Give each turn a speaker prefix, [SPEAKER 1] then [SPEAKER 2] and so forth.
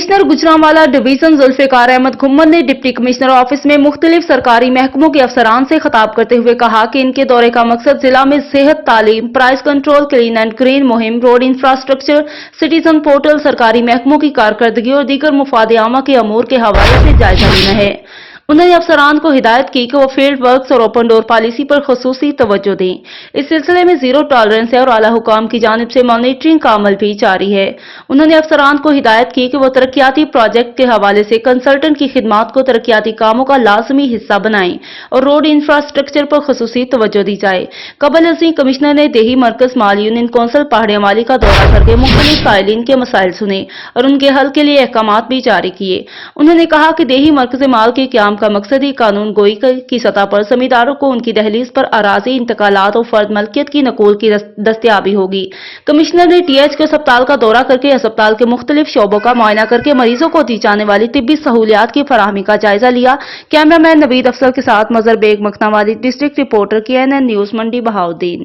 [SPEAKER 1] Commissioner Gujranwala division Zulfikar Ahmad खुम्मद ने deputy commissioner office में मुख्तलिफ सरकारी महकमों के अफसरान से खिताब करते हुए कहा कि इनके दौरे का मकसद जिला में सेहत, तालीम, price control, clean and green मुहिम, रोड इंफ्रास्ट्रक्चर, सिटीजन पोर्टल, सरकारी महकमों की कारकर्दगी और दीगर मुफाद आमा के अमूर के हवाले से जायजा लेना है। उन्होंने अफसरान को हिदायत की कि वो फील्ड वर्क्स और ओपन डोर पॉलिसी पर खुसूसी तवज्जो दें। इस सिलसिले में जीरो टॉलरेंस है और आला हुकाम की जानिब से मॉनिटरिंग का अमल भी जारी है। उन्होंने अफसरान को हिदायत की कि वो तरक्याती प्रोजेक्ट के हवाले से कंसल्टेंट की खिदमात को तरक्याती कामों का लाजमी हिस्सा बनाएं और रोड इंफ्रास्ट्रक्चर पर खुसूसी तवज्जो दी जाए। कबल अजी कमिश्नर ने देही मरकज माल यूनियन कौंसिल पहाड़ी अमाली का दौरा करके मुख्तलिफ साइलिन के मसाइल सुने और उनके हल के लिए अहकामात भी जारी किए। उन्होंने कहा कि देही मरकज माल के क्याम का मकसद ही कानून गोई की सतह पर जमींदारों को उनकी दहलीज पर अराजी इंतकालात और फर्द मलकियत की नकूल की दस्तयाबी होगी। कमिश्नर ने TH के अस्पताल का दौरा करके अस्पताल के मुख्तलिफ शोबों का मुआयना करके मरीजों को दी जाने वाली तिब्बी सहूलियात की फराहमी का जायजा लिया। कैमरामैन नवीद अफसर के साथ Mazhar Baig Makhnawali, district reporter KNN news Mandi Bahauddin.